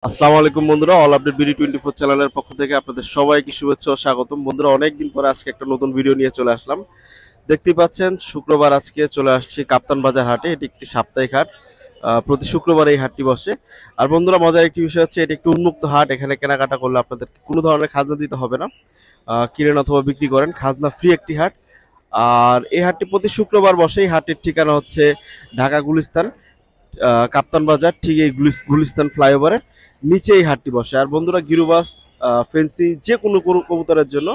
আসসালামু আলাইকুম বন্ধুরা, অল আপডেট বিডি 24 চ্যানেলের পক্ষ থেকে আপনাদের সবাইকে শুভেচ্ছা ও স্বাগতম। বন্ধুরা, অনেকদিন পরে আজকে একটা নতুন ভিডিও নিয়ে চলে আসলাম। দেখতেই পাচ্ছেন শুক্রবার আজকে চলে আসছি কাপ্তান বাজার হাটে। এটি একটি সাপ্তাহিক হাট, প্রতি শুক্রবার এই হাটটি বসে। আর বন্ধুরা, মজার একটি বিষয় হচ্ছে এটি একটি উন্মুক্ত হাট। এখানে কেনাকাটা করলে আপনাদের কোনো ধরনের খাজনা দিতে হবে না। কিনেন অথবা বিক্রি করেন, খাজনা ফ্রি একটি হাট। আর এই হাটটি প্রতি শুক্রবার বসে। এই হাটের ঠিকানা হচ্ছে ঢাকা গুলিস্তান, কাপ্তান বাজার, ঠিক এই গুলিস্তান ফ্লাইওভারের নিচে এই হাটটি বসে। আর বন্ধুরা, গিরুবাস, ফেন্সি যে কোনো কবুতরের জন্য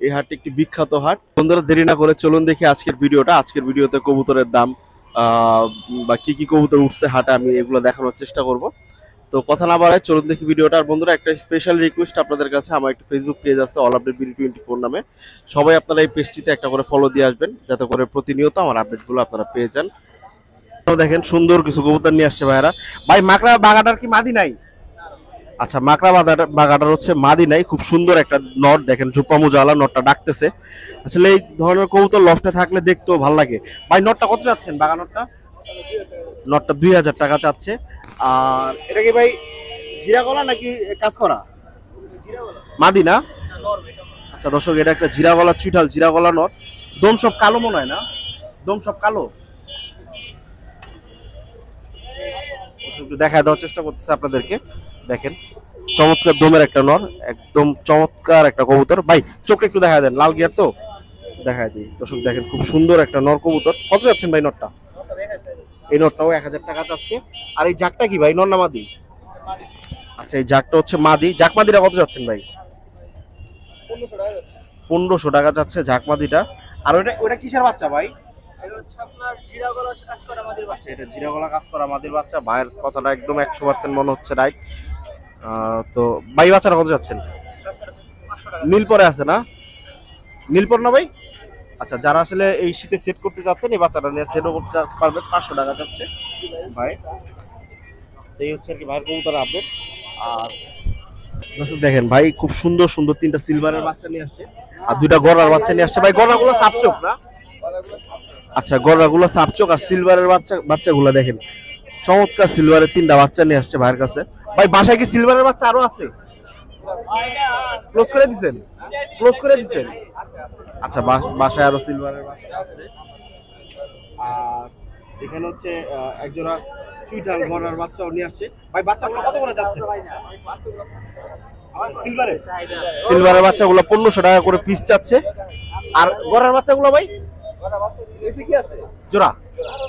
এই হাটটি একটি বিখ্যাত হাট। বন্ধুরা, দেরি না করে চলুন দেখি আজকের ভিডিওটা। আজকের ভিডিওতে কবুতরের দাম বা কি কি কবুতর উঠছে হাটে আমি এগুলো দেখানোর চেষ্টা করব। তো কথা না বাড়ায় চলুন দেখি ভিডিওটা। আর বন্ধুরা, একটা স্পেশাল রিকোয়েস্ট আপনাদের কাছে, আমার একটা ফেসবুক পেজ আছে অল আপডেট বিডি 24 নামে। সবাই আপনারা এই পেজটিতে একটা করে ফলো দিয়ে আসবেন, যাতে করে প্রতিনিয়ত আমার আপডেটগুলো আপনারা পেয়ে যান। দেখেন সুন্দর কিছু কবুতর নিয়ে আসছে ভাইরা। ভাই, মাকড়া বাগাটার কি মাদি নাই? আচ্ছা, মাকড়া বাগাটার হচ্ছে মাদি নাই। খুব সুন্দর একটা নট, দেখেন ঝুপা মুজালা নটটা ডাকতেছে। আসলে এই ধরনের কবুতর লফটে থাকলে দেখতেও ভালো লাগে। ভাই, নটটা কত চাচ্ছেন? বাগা নটটা 2000 টাকা চাচ্ছে। আর এটা কি ভাই জিরা গলা নাকি কাজ করা? মাদি না? আচ্ছা দর্শক, এটা একটা জিরা গলা চুইঠাল, জিরা গলা নট। দম সব কালো মনে হয় না? দম সব কালো। একটু দেখা দেওয়ার চেষ্টা করতেছে আপনাদেরকে। দেখেন চমৎকার দমের একটা নর, একদম চমৎকার একটা কবুতর। ভাই, চোখটা একটু দেখা দেন, লাল গিয়ার তো দেখায় দিই। দর্শক দেখেন খুব সুন্দর একটা নর কবুতর। কত যাচ্ছেন ভাই নরটা? এই নরটাও 1000 টাকা যাচ্ছে। আর এই জাকটা কি ভাই, নর না মাদি? আচ্ছা, এই জাকটা হচ্ছে মাদি। জাক মাদিটা কত যাচ্ছেন ভাই? 1500 টাকা যাচ্ছে জাক মাদিটা। আর ওটা কিসের বাচ্চা ভাই? আচ্ছা, এটা জিরা গলা কাজ করা মাদির বাচ্চা। ভাইয়ের কথাটা একদম 100% মনে হচ্ছে রাইট। তো ভাই, বাচ্চারা কত যাচ্ছেন? নীল পরে আছে না? নীল পর না ভাই? আচ্ছা, যারা আসলে এই শীতে সেট করতে যাচ্ছেন, এই বাচ্চাটা নিয়ে সেটও করতে পারবেন। 500 টাকা যাচ্ছে ভাই। তো এই হচ্ছে আর কি ভাইয়ের কবুতর আপডেট। আর দর্শক দেখেন ভাই, খুব সুন্দর সুন্দর 3টা সিলভারের বাচ্চা নিয়ে আসছে আর 2টা গড়ার বাচ্চা নিয়ে আসছে। ভাই, গড়াগুলো সাপচোক না? আচ্ছা, গড়াগুলো সাপচোক। আর সিলভারের বাচ্চাগুলো দেখেন চমৎকার। সিলভারের 3টা বাচ্চা নিয়ে আসছে ভাইয়ের কাছে। ভাই, বাসায় কি সিলভারের বাচ্চা আরো আছে? ক্লোজ করে দিছেন? ক্লোজ করে দিছেন? আচ্ছা, বাসায় আরো সিলভারের বাচ্চা আছে। আর এখানে হচ্ছে একজোড়া চুইঠাল গড়ার বাচ্চাও নিয়ে আসছে। ভাই, বাচ্চাগুলো কত করে যাচ্ছে? সিলভারের বাচ্চাগুলো 1500 টাকা করে পিস যাচ্ছে। আর গড়ার বাচ্চাগুলো ভাই কি আছে জোড়া?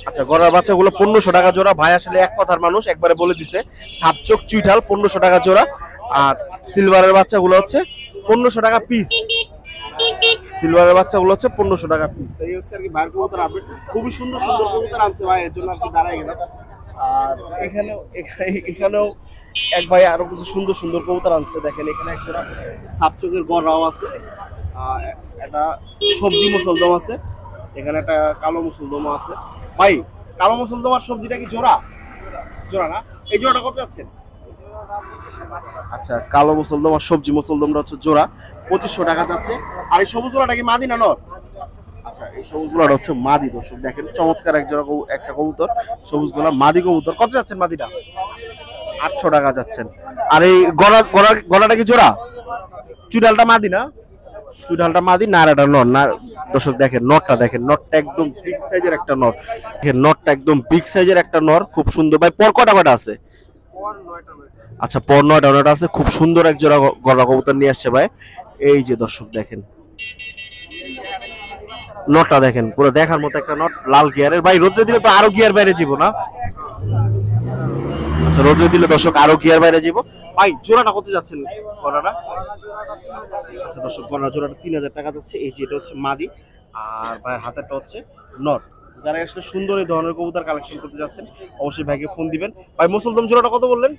আচ্ছা, গড়ার বাচ্চাগুলো 1500 টাকা জোড়া। ভাই আসলে এক কথার মানুষ, একবারে বলে দিছে সাপচোক চুইঠাল 1500 টাকা জোড়া। আর সিলভারের বাচ্চাগুলো হচ্ছে 1500 টাকা পিস। সিলভারের বাচ্চাগুলো হচ্ছে 1500 টাকা পিস। এই হচ্ছে আর কি ভাইয়ের কবুতর আপডেট। খুবই সুন্দর সুন্দর কবুতর আনছে ভাই, এর জন্য আর কি দাঁড়ায় গেলাম। আর এখানেও এক ভাই আরো কিছু সুন্দর সুন্দর কবুতর আনছে। দেখেন এখানে একটা সাপচোকের গড়রাও আছে, একটা সবজি মুসলদম আছে, এখানে একটা কালো মুসলদম আছে। ভাই, কালো মুসলদম আর সবজিটা কি জোড়া? জোড়া না? এই জোড়াটা কত যাচ্ছেন? আচ্ছা, কালো মুসলদম আর সবজি মুসলদমটা হচ্ছে জোড়া, 2500 টাকা যাচ্ছে। আর এই সবুজ জোড়াটা কি মাদি না নর? আচ্ছা, এই সবুজ গোলাটা হচ্ছে মাদি। দর্শক দেখেন চমৎকার একটা কবুতর, সবুজ গোলা মাদি কবুতর। কত যাচ্ছেন মাদিটা? 800 টাকা যাচ্ছেন। আর এই গলাটা কি জোড়া? চুডালটা মাদি না? চুডালটা মাদি, নাড়াটা নর না। দর্শক দেখেন নটটা, দেখেন নটটা একদম বিগ সাইজের একটা নর। দেখেন নটটা একদম বিগ সাইজের একটা নর, খুব সুন্দর। ভাই, পর কটা আছে? আচ্ছা, পর 9টা আছে। খুব সুন্দর এক জোড়া গলা কবুতর নিয়ে আসছে ভাই। এই যে দর্শক দেখেন নটটা, দেখেন পুরো দেখার মতো একটা নট, লাল গিয়ারের। ভাই, রোদ্রে দিলে তো আরো গিয়ার বাইরে যাব না? আচ্ছা, রোদ্রে দিলে দর্শক আরো গিয়ার বাইরে যাব। ভাই, জোড়াটা কত যাচ্ছেন গড়াটা? আচ্ছা দর্শক, গড়া জোড়াটা 3000 টাকা যাচ্ছে। এই যে এটা হচ্ছে মাদি, আর ভাইয়ের হাতেরটা হচ্ছে নট। যারা আসলে সুন্দর এই ধরনের কবুতর কালেকশন করতে যাচ্ছেন, অবশ্যই ভাইকে ফোন দিবেন। ভাই, মুসলদম জোড়াটা কত বললেন?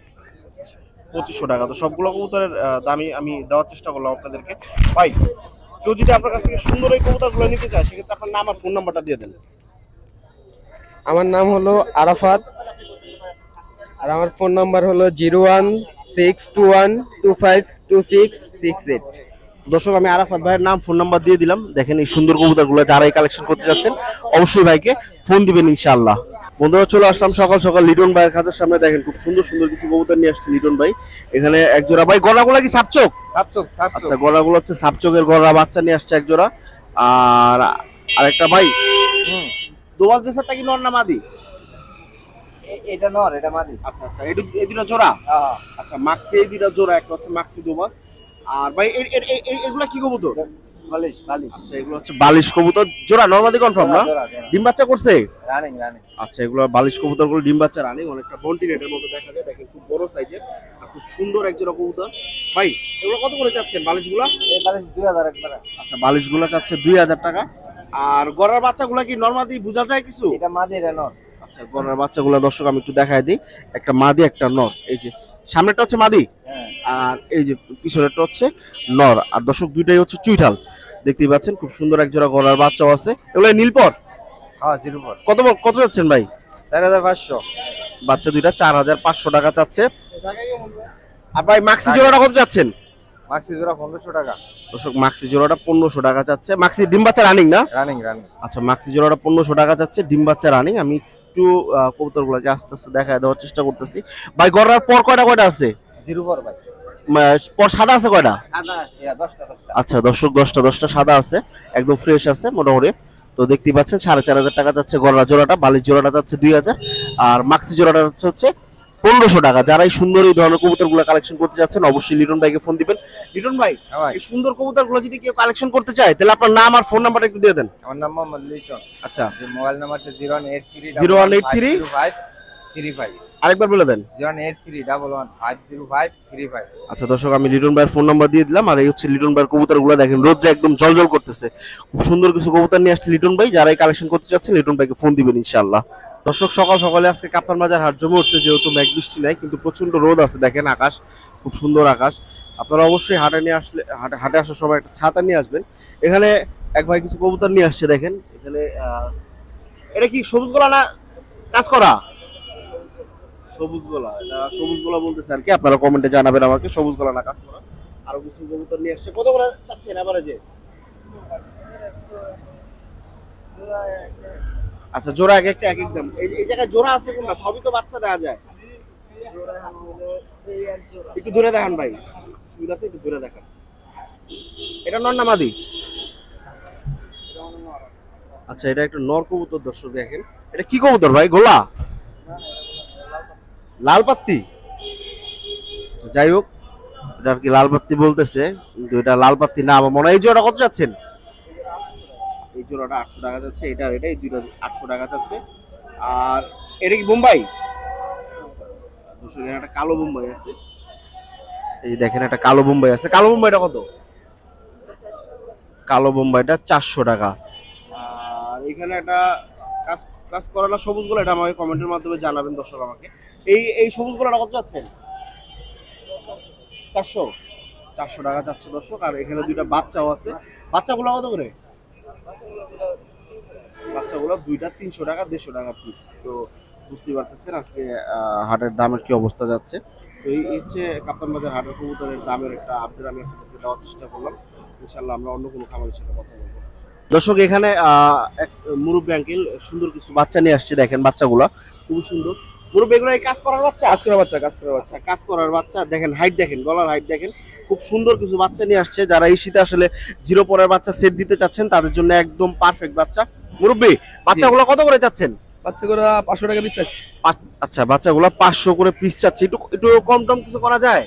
2500 টাকা। তো সবগুলো কবুতরের দামই আমি দেওয়ার চেষ্টা করলাম আপনাদেরকে। ভাই, কেউ যদি আপনার কাছ থেকে সুন্দর এই কবুতরগুলো নিতে চায়, সেক্ষেত্রে আপনার নাম আর ফোন নাম্বারটা দিয়ে দেন। আমার নাম হলো আরাফাত, আর আমার ফোন নাম্বার হলো 01621252668। দর্শক, আমি আরাফাত ভাইয়ের নাম ফোন নাম্বার দিয়ে দিলাম। দেখেন এই সুন্দর কবুতরগুলো যারা এই কালেকশন করতে যাচ্ছেন, অবশ্যই ভাইকে ফোন দিবেন ইনশাআল্লাহ। বন্ধুরা চলে আসলাম সকাল সকাল লিটন ভাইয়ের খাঁচার সামনে। দেখেন খুব সুন্দর সুন্দর কিছু কবুতর নিয়ে আসছে লিটন ভাই। এখানে এক জোড়া ভাই, গলাগুলা কি সাপচোক? সাপচোক আচ্ছা, গলাগুলো হচ্ছে সাপচোকের গলা, বাচ্চা নিয়ে আসছে এক জোড়া। আর আরেকটা ভাই দোবাস দেশারটা কি নর না মাদি? এটা নর, এটা মাদি। আচ্ছা আচ্ছা, এই দুটো জোড়া। আচ্ছা, মাক্সি এই দুটো জোড়া, একটা হচ্ছে মাক্সি দোবাস। আর ভাই এগুলা কি কবুতর? বালিশ বালিশ। আচ্ছা, এগুলো হচ্ছে বালিশ কবুতর জোড়া, নরমাদি কনফার্ম না? ডিম বাচ্চা করছে? Running running. আচ্ছা, এগুলো বালিশ কবুতরগুলো ডিম বাচ্চা রানিং, অনেকটা বন্টি রেটের মতো দেখা যায়। দেখেন খুব বড় সাইজের আর খুব সুন্দর এক জোড়া কবুতর। ভাই এগুলো কত করে চাচ্ছেন বালিশগুলো? এই বালিশ 2000 একবার। আচ্ছা, বালিশগুলো চাচ্ছে 2000 টাকা। আর গড়ার বাচ্চাগুলো কি নরমাদি বোঝা যায় কিছু? এটা মাদি, এটা নর। আচ্ছা, গড়ার বাচ্চাগুলো দর্শক আমি একটু দেখাই দিই। একটা মাদি একটা নর। এই যে সামনেরটা হচ্ছে মাদি, আর এই যে পিছনেরটা হচ্ছে নর। আর দর্শক দুইটাই হচ্ছে চুইঠাল, দেখতেই পাচ্ছেন। খুব সুন্দর এক জোড়া গড়ার বাচ্চাও আছে। এগুলো নীলপর? হ্যাঁ, জিরোপর। কত যাচ্ছেন ভাই? 4500। বাচ্চা দুইটা 4500 টাকা চাচ্ছে। আর ভাই মাক্সি জোড়াটা কত চাচ্ছেন? মাক্সি জোড়া 1500 টাকা। দর্শক মাক্সি জোড়াটা 1500 টাকা চাচ্ছে। মাক্সি ডিম বাচ্চা রানিং না? Running running. আচ্ছা, মাক্সি জোড়াটা 1500 টাকা চাচ্ছে, ডিম বাচ্চা রানিং। আমি একটু কবুতরগুলোকে আস্তে আস্তে দেখায় দেওয়ার চেষ্টা করতেছি। ভাই গড়ার পর কয়টা আছে? জিরোপর ভাই। পর সাদা আছে কয়টা? সাদা আছে 10টা। আচ্ছা দর্শক, 10টা সাদা আছে, একদম ফ্রেশ আছে মোটামুটি। তো দেখতেই পাচ্ছেন 4500 টাকা যাচ্ছে গড়া জোড়াটা, বালিশ জোড়াটা যাচ্ছে 2000, আর মাক্সি জোড়াটা যাচ্ছে 1500 টাকা। যারা এই সুন্দর এই ধরনের কবুতরগুলো কালেকশন করতে যাচ্ছেন অবশ্যই লিটন ভাইকে ফোন দিবেন। লিটন ভাই, এই সুন্দর কবুতরগুলো যদি কেউ কালেকশন করতে চায় তাহলে আপনার নাম আর ফোন নাম্বারটা একটু দিয়ে দেন। আমার নাম মোহাম্মদ লিটন। আচ্ছা, যে মোবাইল নাম্বার হচ্ছে 0183 0183 আরেকবার বলে দেন। 018311505535। আচ্ছা দর্শক, আমি লিটন ভাইয়ের ফোন নাম্বার দিয়ে দিলাম। আর এই হচ্ছে লিটন ভাইয়ের কবুতরগুলো। দেখেন রোদ্রে একদম জলজল করতেছে। খুব সুন্দর কিছু কবুতর নিয়ে আসছে লিটন ভাই। যারা এই কালেকশন করতে চাচ্ছেন লিটন ভাইকে ফোন দিবেন ইনশাআল্লাহ। দর্শক সকাল সকালে আজকে কাপ্তান বাজার হাট জমে উঠছে, যেহেতু মেঘ বৃষ্টি নাই, কিন্তু প্রচন্ড রোদ আছে। দেখেন আকাশ খুব সুন্দর আকাশ। আপনারা অবশ্যই হাটে নিয়ে আসলে হাটে আসার সময় একটা ছাতা নিয়ে আসবেন। এখানে এক ভাই কিছু কবুতর নিয়ে আসছে। দেখেন এখানে এটা কি সবুজ গলা না কাজ করা? সবুজ গলা, এটা সবুজ গলা বলতেছে আর কি। আপনারা কমেন্টে জানাবেন আমাকে সবুজ গলা না কাজ করা। আরো কিছু কবুতর নিয়ে আসছে। কত করে চাচ্ছেন এভারেজে? আচ্ছা, জোড়া এক একটা এক এক দাম। এই জায়গায় জোড়া আছে কোনটা? সবই তো বাচ্চা দেওয়া যায়। একটু দূরে দেখান ভাই, সুবিধার্থে একটু দূরে দেখান। এটা নর না মাদি? আচ্ছা, এটা একটা নর কবুতর দর্শক। দেখেন এটা কি কবুতর ভাই? গোলা, লাল পাত্তি? যাই হোক, এটা আর কি লাল পাত্তি বলতেছে, কিন্তু এটা লাল পাত্তি না আমার মনে হয়। এই জোড়া কত যাচ্ছেন? এই জোড়াটা 800 টাকা যাচ্ছে। এটা এই দুইটা 800 টাকা যাচ্ছে। আর এটা কি বোম্বাই? একটা কালো বোম্বাই আছে। এই দেখেন একটা কালো বোম্বাই আছে। কালো বোম্বাইটা কত? কালো বোম্বাইটা 400 টাকা। আর এখানে একটা কাজ করা না সবুজ গোলা, এটা আমাকে কমেন্টের মাধ্যমে জানাবেন দর্শক আমাকে। এই সবুজ গোলাটা কত যাচ্ছেন? 400 টাকা যাচ্ছে দর্শক। আর এখানে দুইটা বাচ্চাও আছে। বাচ্চাগুলো কত করে? বাচ্চাগুলো দুইটা 300 টাকা, 150 টাকা পিস। তো বুঝতে পারতেছেন আজকে হাটের দামের কি অবস্থা যাচ্ছে। তো এই হচ্ছে কাপ্তান বাজার হাটের কবুতরের দামের একটা আপডেট আমি আপনাদেরকে দেওয়ার চেষ্টা করলাম। ইনশাআল্লাহ আমরা অন্য কোনো খামারের সাথে কথা বলবো। দর্শক, এখানে এক মুরব্বি আঙ্কেল সুন্দর কিছু বাচ্চা নিয়ে আসছে। দেখেন বাচ্চাগুলো খুব সুন্দর। মুরব্বি, এগুলো এই কাজ করার বাচ্চা? কাজ করার বাচ্চা। দেখেন হাইট, দেখেন গলার হাইট দেখেন। খুব সুন্দর কিছু বাচ্চা নিয়ে আসছে। যারা এই শীতে আসলে জিরো পরের বাচ্চা সেট দিতে চাচ্ছেন তাদের জন্য একদম পারফেক্ট বাচ্চা। মুরব্বি, বাচ্চাগুলো কত করে চাচ্ছেন? বাচ্চাগুলো 500 টাকা পিস আছে। আচ্ছা, বাচ্চাগুলো 500 করে পিস চাচ্ছে। একটু কম টম কিছু করা যায়?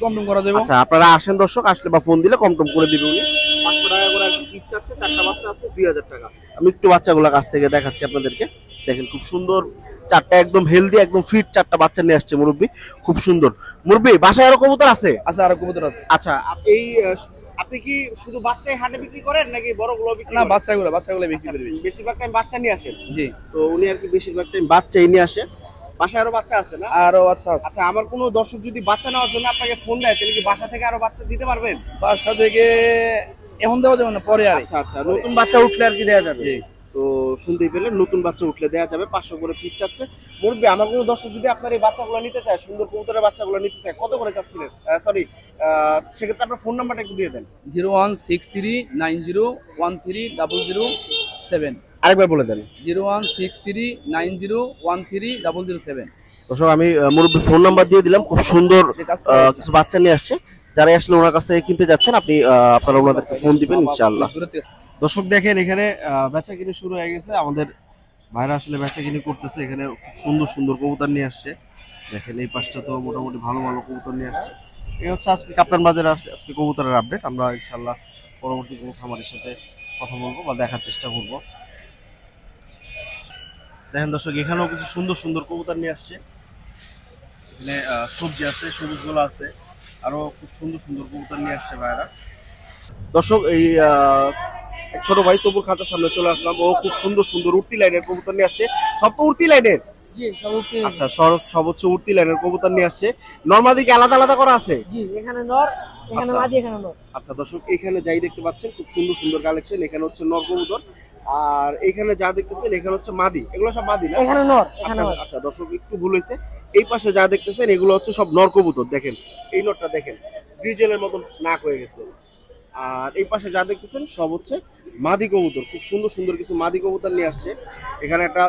কম টম করা যাবে। আচ্ছা, আপনারা আসেন দর্শক, আসলে বা ফোন দিলে কম টম করে দিবে উনি। 500 টাকা করে পিস চাচ্ছে। 4টা বাচ্চা আছে, 2000 টাকা। আমি একটু বাচ্চাগুলো কাছ থেকে দেখাচ্ছি আপনাদেরকে। দেখেন খুব সুন্দর 4টা একদম হেলদি, একদম ফিট 4টা বাচ্চা নিয়ে আসছে মুরব্বি। খুব সুন্দর। মুরব্বি, বাসায় আরো কবুতর আছে? আরো কবুতর আছে। আচ্ছা, আপনি কি শুধু বাচ্চাই হাটে বিক্রি করেন নাকি বড়গুলো বিক্রি? না, বাচ্চাগুলো বিক্রি করি। বেশিরভাগ টাইম বাচ্চা নিয়ে আসেন? জি। তো উনি আর কি বেশিরভাগ টাইম বাচ্চাই নিয়ে আসে। বাসায় আরো বাচ্চা আছে না? আরো বাচ্চা আছে। আচ্ছা, আমার কোনো দর্শক যদি বাচ্চা নেওয়ার জন্য আপনাকে ফোন দেয় তাহলে কি বাসা থেকে আরো বাচ্চা দিতে পারবেন? বাসা থেকে এখন দেওয়া যাবে না, পরে। আচ্ছা আচ্ছা, নতুন বাচ্চা উঠলে আর কি দেওয়া যাবে? তো শুনতেই পেলেন, নতুন বাচ্চা উঠলে দেওয়া যাবে। 500 করে পিস চাচ্ছে মুরব্বি। আমার কোনো দর্শক যদি আপনার এই বাচ্চাগুলো নিতে চায়, সুন্দর কবুতরের বাচ্চাগুলো নিতে চায়, কত করে চাচ্ছিলেন? সরি, সেক্ষেত্রে আপনার ফোন নাম্বারটা একটু দিয়ে দেন। 016390130007। আরেকবার বলে দেন। 01639013007। দর্শক আমি মুরব্বীর ফোন নাম্বার দিয়ে দিলাম, খুব সুন্দর কিছু বাচ্চা নিয়ে আসছে, যারা আসলে ওনার কাছ থেকে কিনতে যাচ্ছেন আপনি আপনারা ওনাদেরকে ফোন দিবেন ইনশাআল্লাহ। দর্শক দেখেন এখানে বেচা কিনে শুরু হয়ে গেছে, আমাদের ভাইরা আসলে বেচা কিনে করতেছে, এখানে খুব সুন্দর সুন্দর কবুতর নিয়ে আসছে। দেখেন এই পাশটা তো মোটামুটি ভালো ভালো কবুতর নিয়ে আসছে। এই হচ্ছে আজকে কাপ্তান বাজারে আজকে কবুতরের আপডেট। আমরা ইনশাআল্লাহ পরবর্তী কোনো খামারের সাথে কথা বলবো বা দেখার চেষ্টা করবো। দেখেন দর্শক এখানেও কিছু সুন্দর সুন্দর কবুতর নিয়ে আসছে, এখানে সবজি আছে, সবুজ গোলা আছে, আরো খুব সুন্দর সুন্দর কবুতর নিয়ে আসছে ভাইরা। দর্শক এই এক ছোট ভাই তবুর খাঁচার সামনে চলে আসলাম, ও খুব সুন্দর সুন্দর উড়তি লাইনের কবুতর নিয়ে আসছে। সব তো উড়তি লাইনের? জি সব উঠতে। আচ্ছা সব হচ্ছে উড়তি লাইনের কবুতর নিয়ে আসছে। নরমাদি কি আলাদা আলাদা করা আছে? জি এখানে নর, এখানে আচ্ছা। মাদি, এখানে নর। আচ্ছা দর্শক এখানে যাই দেখতে পাচ্ছেন খুব সুন্দর সুন্দর কালেকশন, এখানে হচ্ছে নর কবুতর, আর এখানে যা দেখতেছেন এখানে হচ্ছে মাদি, এগুলো সব মাদি না? এখানে নর, এখানে আচ্ছা নর। আচ্ছা দর্শক একটু ভুল হয়েছে, এই পাশে যা দেখতেছেন এগুলো হচ্ছে সব নর কবুতর। দেখেন এই নরটা দেখেন গ্রিজেলের মতন নাক হয়ে গেছে, আর এই পাশে যা দেখতেছেন সব হচ্ছে মাদি কবুতর। খুব সুন্দর সুন্দর কিছু মাদি কবুতর নিয়ে আসছে। এখানে একটা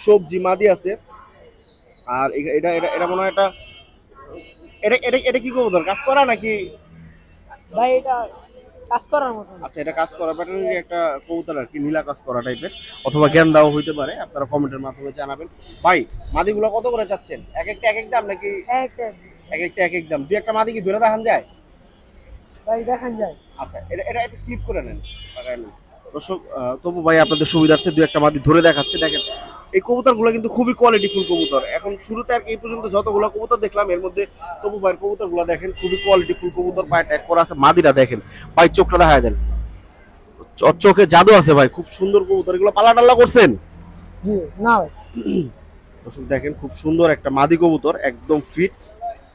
সবজি মাদি আছে, আর এটা এটা এটা মনে হয় এটা এটা এটা এটা কি কবুতর, কাজ করা নাকি? ভাই এটা কাজ করার মতো। আচ্ছা এটা কাজ করা প্যাটার্নের একটা কবুতর আর কি, নীলা কাজ করা টাইপের, অথবা গেন্দাও হইতে পারে, আপনারা কমেন্টের মাধ্যমে জানাবেন। ভাই মাদিগুলো কত করে চাচ্ছেন? এক একটা এক এক দাম নাকি? এক এক একটা এক এক দাম। দুই একটা মাদি কি ধরে দেখান যায়? ভাই দেখান যায়। আচ্ছা এটা এটা একটু ক্লিপ করে নেন, লাগাই নেন। দর্শক তবু ভাই আপনাদের সুবিধার্থে দুই একটা মাদি ধরে দেখাচ্ছে। দেখেন এই কবুতরগুলো কিন্তু খুবই কোয়ালিটিফুল কবুতর। এখন শুরুতে আর কি এই পর্যন্ত যতগুলো কবুতর দেখলাম এর মধ্যে তবু ভাইয়ের কবুতরগুলো দেখেন খুবই কোয়ালিটিফুল কবুতর, পায়ে ট্যাগ করা আছে। মাদিরা দেখেন ভাই, চোখটা দেখায় দেন, চোখে জাদু আছে ভাই, খুব সুন্দর কবুতর। এগুলো পালা টাল্লা করছেন? জি না ভাই। দর্শক দেখেন খুব সুন্দর একটা মাদি কবুতর, একদম ফিট,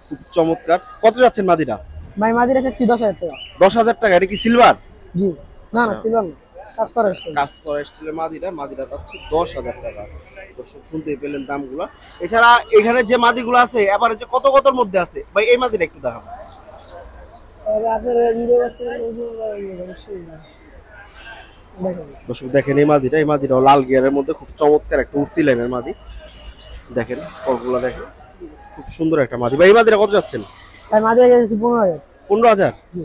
খুব চমৎকার। কত যাচ্ছেন মাদিরা? ভাই মাদির আছে 10,000 টাকা। 10,000 টাকা? এটা কি সিলভার? জি না না আচ্ছা। সিলভার না, কাজ করা স্টাইল। কাজ করা স্টিলের মাদিরা যাচ্ছে 10,000 টাকা। দর্শক শুনতেই পেলেন দামগুলা। এছাড়া এখানে যে মাদিগুলো আছে এবারে যে কত কতর মধ্যে আছে ভাই, এই মাদিটা একটু দেখাবো। তবে আপনার ভিডিও করতে দেখেন। দর্শক দেখেন এই মাদিটাও লাল গিয়ারের মধ্যে খুব চমৎকার একটা উঠতি লাইনের মাদি। দেখেন পরগুলা দেখেন, খুব সুন্দর একটা মাদি। ভাই এই মাদিরা কত যাচ্ছেন? ভাই মাদির আছে 15,000। 15,000? জি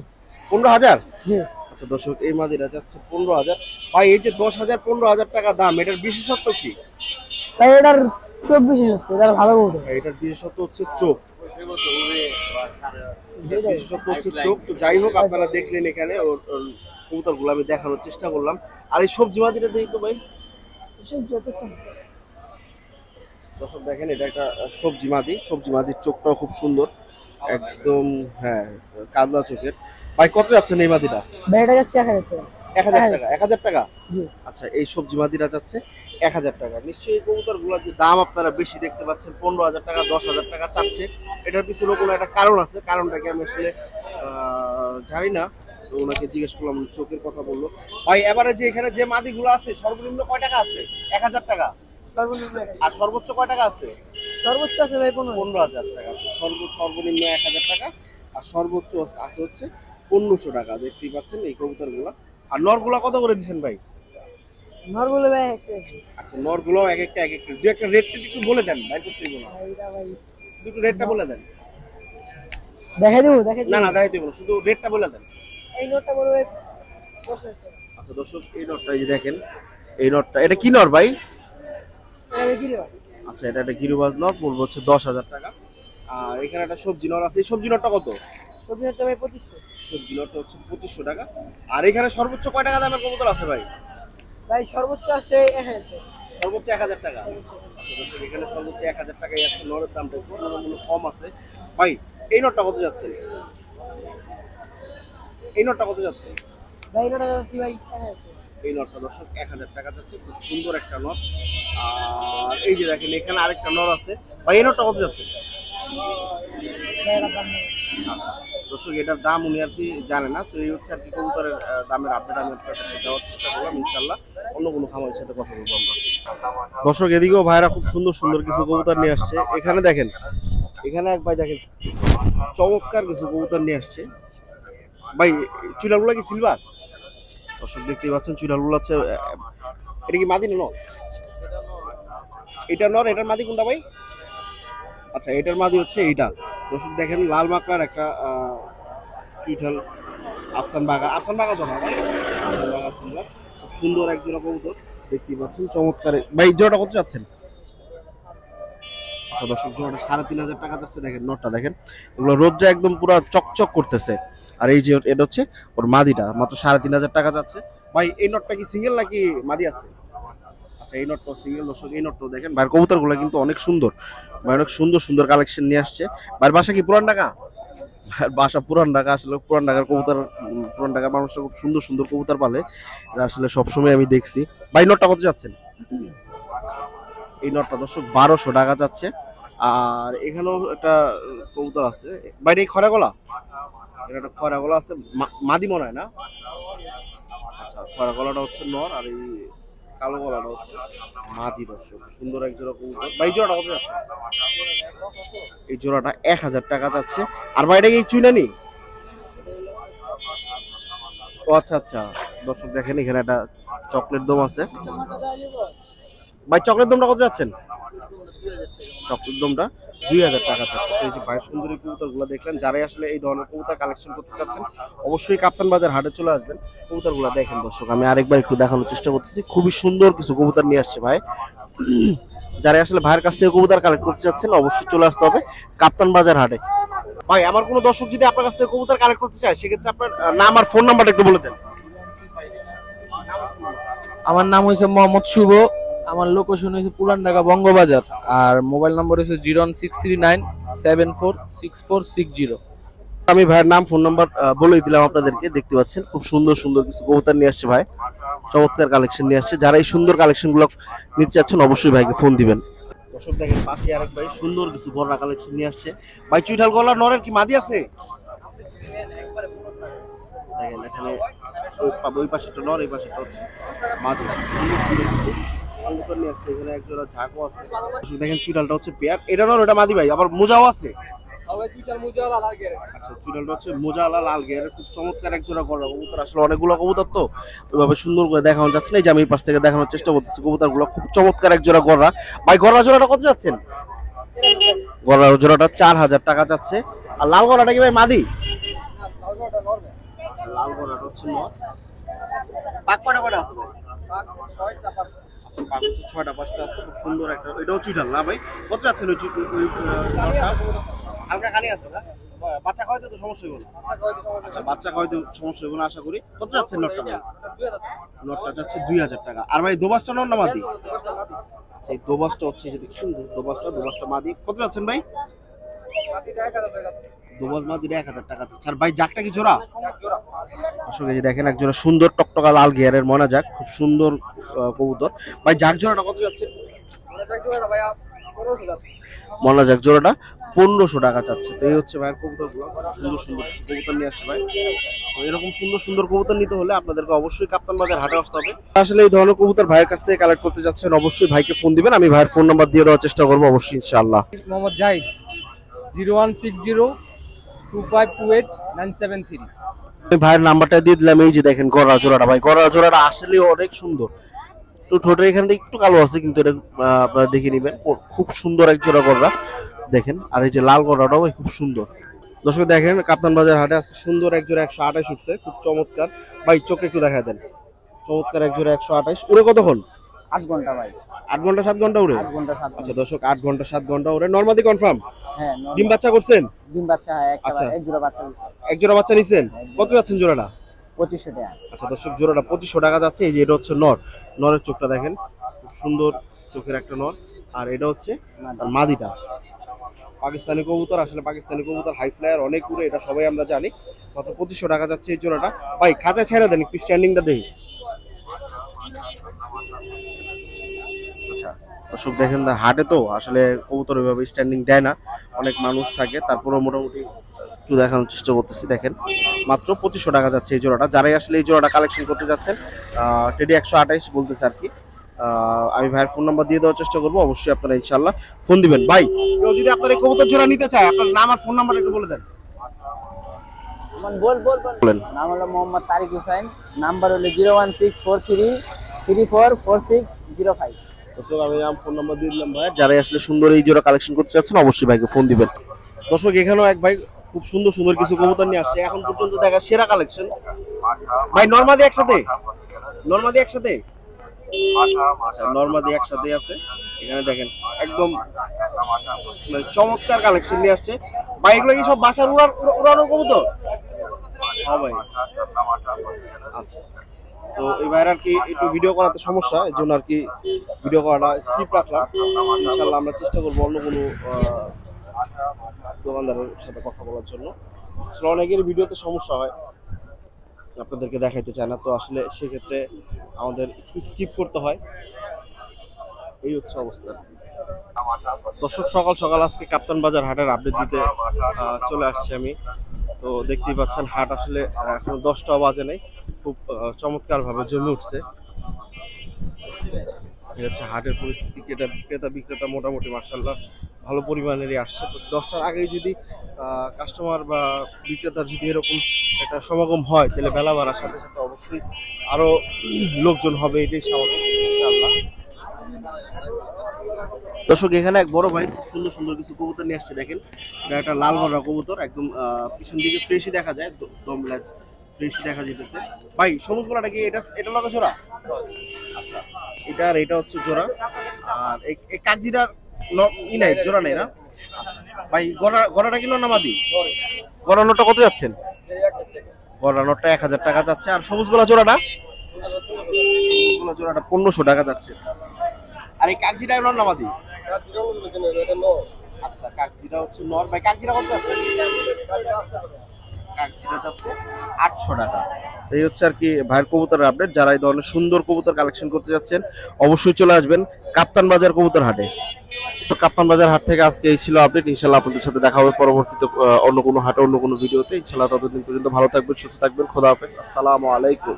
15,000? জি। আচ্ছা দর্শক এই মাদিরা যাচ্ছে 15,000। ভাই এই যে 10,000 15,000 টাকা দাম, এটার বিশেষত্ব কি? ভাই এটার চোখ বেশি হচ্ছে, এটা ভালো বলতে। আচ্ছা এটার বিশেষত্ব হচ্ছে চোখ, বিশেষত্ব হচ্ছে চোখ। তো যাই হোক আপনারা দেখলেন এখানে ওর কবুতরগুলো আমি দেখানোর চেষ্টা করলাম। আর এই সবজি মাদিটা দেখি তো ভাই। দর্শক দেখেন এটা একটা সবজি মাদির চোখটাও খুব সুন্দর, একদম হ্যাঁ কাজলা চোখের। ভাই কত যাচ্ছেন এই মাদিটা? ভাই এটা যাচ্ছে 1,000 টাকা। 1,000 টাকা? 1,000 টাকা? জি। আচ্ছা এই সবজি মাদিরা যাচ্ছে 1,000 টাকা। নিশ্চয়ই এই কবুতরগুলোর যে দাম আপনারা বেশি দেখতে পাচ্ছেন, 15,000 টাকা 10,000 টাকা চাচ্ছে, এটার পিছনে কোনো একটা কারণ আছে। কারণটাকে আমি আসলে জানি না, তো ওনাকে জিজ্ঞেস করলাম, চোখের কথা বললো। ভাই এবারে যে এখানে যে মাদিগুলো আছে সর্বনিম্ন কয় টাকা আছে? 1,000 টাকা সর্বনিম্ন। আর সর্বোচ্চ কয় টাকা আছে? সর্বোচ্চ আছে ভাই 15,000 টাকা। সর্বনিম্ন 1,000 টাকা আর সর্বোচ্চ আছে হচ্ছে 1,500 টাকা। দেখতেই পাচ্ছেন এই কবুতরগুলো। আর নরগুলা কত করে দিচ্ছেন ভাই? নরগুলো ভাই আচ্ছা নরগুলো এক একটা দু একটা রেটটা একটু বলে দেন ভাই, করতে দিব না, শুধু একটু রেটটা বলে দেন। দেখাই দেবো না না দেখাই দিব না, শুধু রেটটা বলে দেন। এই নোটটা বড় 10,000 টাকা। আচ্ছা দর্শক এই নরটা এই যে দেখেন, এই নরটা এটা কি নর ভাই? এটা কি রে ভাই? আচ্ছা এটা একটা গিরিবাজ নর, পড়বে হচ্ছে 10,000 টাকা। আর এখানে একটা সবজি নর আছে, এই সবজি নরটা কত? সবজি নোটটা ভাই 2,500। সবজি নরটা হচ্ছে 2,500 টাকা। আর এখানে সর্বোচ্চ কয় টাকা দামের কবুতর আছে ভাই? ভাই সর্বোচ্চ আছে 1,000 টাকা। সর্বোচ্চ 1,000 টাকা। আচ্ছা দর্শক এখানে সর্বোচ্চ 1,000 টাকাই আছে। নরের দামটা একটু তুলনামূলক কম আছে। ভাই এই নটটা কত যাচ্ছে? এই নটটা কত যাচ্ছে? ভাই এটা আছে ভাই 1,000 টাকা। এই নটটা দর্শক 1,000 টাকা যাচ্ছে, খুব সুন্দর একটা নট। আর এই যে দেখেন এখানে আরেকটা নর আছে। ভাই এই নটটা কত যাচ্ছে? ভাই এটার দাম নেই। আচ্ছা দর্শক এটার দাম উনি আর কি জানে না। তো এই হচ্ছে আর কি কবুতরের দামের আপডেট আমি আপনাদেরকে দেওয়ার চেষ্টা করলাম। ইনশাল্লাহ অন্য কোনো খামারের সাথে কথা বলবো আমরা। দর্শক এদিকেও ভাইরা খুব সুন্দর সুন্দর কিছু কবুতর নিয়ে আসছে। এখানে দেখেন, এখানে এক ভাই দেখেন চমৎকার কিছু কবুতর নিয়ে আসছে। ভাই চুলাগুলো কি সিলভার? দর্শক দেখতেই পাচ্ছেন চুলাগুলো আছে এটা কি মাদি না নর? এটা নর, এটার মাদি কোনটা ভাই? আচ্ছা, এটার মাদি হচ্ছে এইটা। দর্শক দেখেন লাল মাকড়ার একটা চুইঠাল আফসান বাগা তো না ভাই, আফসান বাগা সিলভার। খুব সুন্দর এক জোড়া কবুতর দেখতে পাচ্ছেন, চমৎকার। ভাই জোড়াটা কত যাচ্ছেন? আচ্ছা দর্শক, জোড়াটা 3,500 টাকা যাচ্ছে। দেখেন নটটা দেখেন, এগুলো রোদ্রে একদম পুরো চকচক করতেছে। আর এই যে এটা হচ্ছে ওর মাদিটা, মাত্র 3,500 টাকা যাচ্ছে। ভাই এই নটটা কি সিঙ্গেল নাকি মাদি আছে? আচ্ছা, এই নটটা সিঙ্গেল। দর্শক এই নটটাও দেখেন, ভাইয়ের কবুতরগুলো কিন্তু অনেক সুন্দর, ভাই অনেক সুন্দর সুন্দর কালেকশন নিয়ে আসছে। ভাইয়ের বাসা কি পুরান ঢাকা? ভাইয়ের বাসা পুরান ঢাকা। আসলে পুরান ঢাকার কবুতর, পুরান ঢাকার মানুষরা খুব সুন্দর সুন্দর কবুতর পালে, এটা আসলে সবসময় আমি দেখছি। ভাই নটটা কত যাচ্ছেন? এই নটটা দর্শক 1200 টাকা যাচ্ছে। আর এখানেও একটা কবুতর আছে, বাইরে এই খরা গলা, এটা একটা খরা গলা আছে, মাদি মনে হয় না? আচ্ছা, খরা গলাটা হচ্ছে নর, আর এই কালো গলাটা হচ্ছে মাদি। দর্শক সুন্দর এক জোড়া কবুতর। ভাই জোড়াটা কত যাচ্ছে? এই জোড়াটা 1000 টাকা যাচ্ছে। আর বাইরে এই চুইনানি? ও আচ্ছা আচ্ছা। দর্শক দেখেন এখানে একটা চকলেট দম আছে। ভাই চকলেট দমটা কত যাচ্ছেন? চকলেট দমটা 2000 টাকা চাচ্ছে। তো এই যে ভাই সুন্দর কবুতরগুলো দেখলেন, যারাই আসলে এই ধরনের কবুতর কালেকশন করতে চাচ্ছেন অবশ্যই কাপ্তান বাজার হাটে চলে আসবেন। কবুতরগুলো দেখেন দর্শক, আমি আরেকবার একটু দেখানোর চেষ্টা করতেছি। খুবই সুন্দর কিছু কবুতর নিয়ে আসছে ভাই। যারা আসলে ভাইয়ের কাছ থেকে কবুতর কালেক্ট করতে চাচ্ছেন অবশ্যই চলে আসতে হবে কাপ্তান বাজার হাটে। ভাই আমার কোনো দর্শক যদি আপনার কাছ থেকে কবুতর কালেক্ট করতে চায়, সেক্ষেত্রে আপনার নাম আর ফোন নাম্বারটা একটু বলে দেন। আমার নাম হচ্ছে মোহাম্মদ শুভ, আমার লোকেশন হচ্ছে পুরান ঢাকা বঙ্গবাজার, আর মোবাইল নম্বর হচ্ছে 01639746460। আমি ভাইয়ের নাম ফোন নাম্বার বলেই দিলাম আপনাদেরকে। দেখতে পাচ্ছেন খুব সুন্দর সুন্দর কিছু কবুতর নিয়ে আসছে ভাই, চমৎকার কালেকশন নিয়ে আসছে। যারা এই সুন্দর কালেকশন গুলো নিতে চাচ্ছেন অবশ্যই ভাইকে ফোন দিবেন। দর্শক দেখেন পাশে আরেক ভাই সুন্দর কিছু গররা কালেকশন নিয়ে আসছে। ভাই চুইঠাল গলা নরের কি মাদি আছে? দেখেন এখানে ওই পাশেটা নর, এই পাশেটা হচ্ছে মাদি। সুন্দর সুন্দর কিছু কবুতর নিয়ে আসছে। এখানে এক জোড়া ঝাঁকও আছে। দর্শক দেখেন চুইঠালটা হচ্ছে পেয়ার, এটা নর ওটা মাদি ভাই, আবার মোজাও আছে। আচ্ছা, চুড়ালটা হচ্ছে মোজালা লাল গের, খুব চমৎকার এক জোড়া গররা কবুতর। আসলে অনেকগুলো কবুতর তো ওইভাবে সুন্দর করে দেখানো যাচ্ছে না, এই যে আমি এই পাশ থেকে দেখানোর চেষ্টা করতেছি। কবুতরগুলো খুব চমৎকার এক জোড়া গররা। ভাই গররা জোড়াটা কত যাচ্ছেন? গররা জোড়াটা 4000 টাকা যাচ্ছে। আর লাল গররাটা কি ভাই মাদি? লাল গররাটা হচ্ছে নর। পাক কয়টা কয়টা আছে ভাই? আচ্ছা, পাক হচ্ছে 6টা 5টা আছে। খুব সুন্দর একটা, এটাও চুইঠাল না ভাই? কত যাচ্ছেন ওই নরটা? হালকা কানি আছে না? বাচ্চা খাওয়াইতে তো সমস্যা হইব না? আচ্ছা, বাচ্চা খাওয়াইতে সমস্যা হইব না আশা করি। কত যাচ্ছে নটটা ভাই? নটটা যাচ্ছে 2000 টাকা। আর ভাই দোবাসটা নর না মাদি? আচ্ছা, এই দোবাসটা হচ্ছে যে দেখছেন, দোবাসটা মাদি। কত যাচ্ছেন ভাই? দোবাস মাদি 1000 টাকা যাচ্ছে। আর ভাই জাকটা কি জোড়া? আসলে এই দেখেন এক জোড়া সুন্দর টকটকা লাল গিয়ারের ময়না জাক, খুব সুন্দর কবুতর। ভাই জাক জোড়াটা কত যাচ্ছে? ময়না জাক জোড়াটা 1500 টাকা চাচ্ছে। তো এই হচ্ছে ভাইয়ের কবুতরগুলো, সুন্দর সুন্দর কবুতর নিয়ে আসছে ভাই। তো এরকম সুন্দর সুন্দর কবুতর নিতে হলে আপনাদেরকে অবশ্যই কাপ্তান বাজার হাটে আসতে হবে। আসলে এই ধরনের কবুতর ভাইয়ের কাছ থেকে কালেক্ট করতে যাচ্ছেন অবশ্যই ভাইকে ফোন দিবেন। আমি ভাইয়ের ফোন নাম্বার দিয়ে দেওয়ার চেষ্টা করবো অবশ্যই ইনশাআল্লাহ। মোহাম্মদ জাহিদ 01602528973। আমি ভাইয়ের নাম্বারটা দিয়ে দিলাম। এই যে দেখেন গররা জোড়াটা, ভাই গররা জোড়াটা আসলে অনেক সুন্দর। তো ঠোঁটের এখান থেকে একটু কালো আছে, কিন্তু এটা আপনারা দেখে নেবেন, খুব সুন্দর এক জোড়া গররা দেখেন। আর এই যে লাল গররাটাও খুব সুন্দর। দর্শক দেখেন কাপ্তান বাজার হাটে আজকে সুন্দর এক জোড়া 128 উঠছে, খুব চমৎকার। ভাই চোখে একটু দেখা দেন, চমৎকার এক জোড়া 128। উড়ে কতক্ষণ? 8 ঘন্টা ভাই। 8 ঘন্টা 7 ঘন্টা উড়ে? 8 ঘন্টা 7 আচ্ছা দর্শক, 8 ঘন্টা 7 ঘন্টা উড়ে। নরমাদি কনফার্ম? হ্যাঁ। ডিম বাচ্চা করছেন? ডিম বাচ্চা, হ্যাঁ, আচ্ছা, এক জোড়া বাচ্চা দিয়েছে। এক জোড়া বাচ্চা নিছেন? কত যাচ্ছেন জোড়াটা? 2500 টাকা। আচ্ছা দর্শক, জোড়াটা 2500 টাকা যাচ্ছে। এই যে এটা হচ্ছে নর, নরের চোখটা দেখেন, খুব সুন্দর চোখের একটা নর। আর এটা হচ্ছে মাদিটা। পাকিস্তানি কবুতর, আসলে পাকিস্তানি কবুতর হাই ফ্লায়ার অনেক উড়ে, এটা সবাই আমরা জানি। মাত্র 2500 টাকা যাচ্ছে এই জোড়াটা। ভাই খাঁচা ছেড়ে দেন, একটু স্ট্যান্ডিংটা দেখি। আচ্ছা দর্শক দেখেন, হাটে তো আসলে কবুতর ওইভাবে স্ট্যান্ডিং দেয় না, অনেক মানুষ থাকে, তারপরেও মোটামুটি একটু দেখানোর চেষ্টা করতেছি। দেখেন মাত্র 2500 টাকা যাচ্ছে এই জোড়াটা। যারাই আসলে এই জোড়াটা কালেকশন করতে যাচ্ছেন, টেডি 128 বলতেছে আর কি। আমি ভাইয়ের ফোন নাম্বার দিয়ে দেওয়ার চেষ্টা করবো, অবশ্যই আপনারা ইনশাল্লাহ ফোন দিবেন। ভাই কেউ যদি আপনার এই কবুতর জোড়া নিতে চায়, আপনার নাম আর ফোন নাম্বার একটু বলে দেন। বলেন। নাম হলো মোহাম্মদ তারিক হোসেন, নাম্বার হলো 01643 344605। দর্শক আমি ফোন নাম্বার দিয়ে দিলাম ভাই, যারা আসলে সুন্দর এই জোড়া কালেকশন করতে চাচ্ছেন অবশ্যই ভাইকে ফোন দিবেন। দর্শক এখানেও এক ভাই খুব সুন্দর সুন্দর কিছু কবুতর নিয়ে আসছে, এখন পর্যন্ত দেখা সেরা কালেকশন। ভাই নরমাদি একসাথে, নরমাদি একসাথে, আচ্ছা নরমাদি একসাথে আছে। এখানে দেখেন একদম মানে চমৎকার কালেকশন নিয়ে আসছে ভাই। এগুলো কি সব বাসার উড়ানোর কবুতর? হ্যাঁ ভাই, আচ্ছা। তো এই ভাইয়ের আর কি একটু ভিডিও করাতে সমস্যা, এই জন্য আর কি ভিডিও করাটা স্কিপ রাখলাম। ইনশাল্লাহ আমরা চেষ্টা করবো অন্য কোনো দোকানদারের সাথে কথা বলার জন্য। আসলে অনেকের ভিডিওতে সমস্যা হয়, আপনাদেরকে দেখাইতে চায় না, তো আসলে সেক্ষেত্রে আমাদের স্কিপ করতে হয়, এই হচ্ছে অবস্থা। দর্শক সকাল সকাল আজকে কাপ্তান বাজার হাটের আপডেট দিতে চলে আসছি আমি। তো দেখতেই পাচ্ছেন হাট আসলে এখনো 10টা বাজে নাই, খুব চমৎকার ভাবে জমে উঠছে। এটা হচ্ছে হাটের পরিস্থিতি, ক্রেতা বিক্রেতা মোটামুটি মাশাআল্লাহ ভালো পরিমাণেরই আসছে। তো 10টার আগেই যদি কাস্টমার বা বিক্রেতার যদি এরকম একটা সমাগম হয়, তাহলে বেলা বাড়ার সাথে সাথে অবশ্যই আরো লোকজন হবে, এটাই স্বাভাবিক ইনশাআল্লাহ। দর্শক এখানে এক বড় ভাই খুব সুন্দর সুন্দর কিছু কবুতর নিয়ে আসছে, দেখেন এটা একটা লাল গড়া কবুতর, একদম পিছন দিকে ফ্রেশই দেখা যায়, দম লেজ ফ্রেশই দেখা যেতেছে। ভাই সবুজ গলাটা কি এটা লগা জোড়া? আচ্ছা, এটা হচ্ছে জোড়া। আর এই কাকজিটার নাই, জোড়া নেই না? আচ্ছা ভাই, গড়াটা কিলো না মাদি? গড়ানোটা কত যাচ্ছেন? গড়ানোটা 1000 টাকা যাচ্ছে। আর সবুজ গলা জোড়াটা? সবুজ গলা জোড়াটা 1500 টাকা যাচ্ছে। আর এই কাকজিটা নর না মাদি? আচ্ছা, কাকজিরা হচ্ছে নর। ভাই কাকজিরা কত যাচ্ছে? কাকজিরা যাচ্ছে 800 টাকা। এই হচ্ছে আর কি ভাইয়ের কবুতরের আপডেট। যারা এই ধরনের সুন্দর কবুতর কালেকশন করতে যাচ্ছেন অবশ্যই চলে আসবেন কাপ্তান বাজার কবুতর হাটে। তো কাপ্তান বাজার হাট থেকে আজকে এই ছিল আপডেট। ইনশাআল্লাহ আপনাদের সাথে দেখা হবে পরবর্তীতে অন্য কোনো হাটে অন্য কোনো ভিডিওতে। ইনশাআল্লাহ ততদিন পর্যন্ত ভালো থাকবেন, সুস্থ থাকবেন। খোদা হাফেজ, আসসালামু আলাইকুম।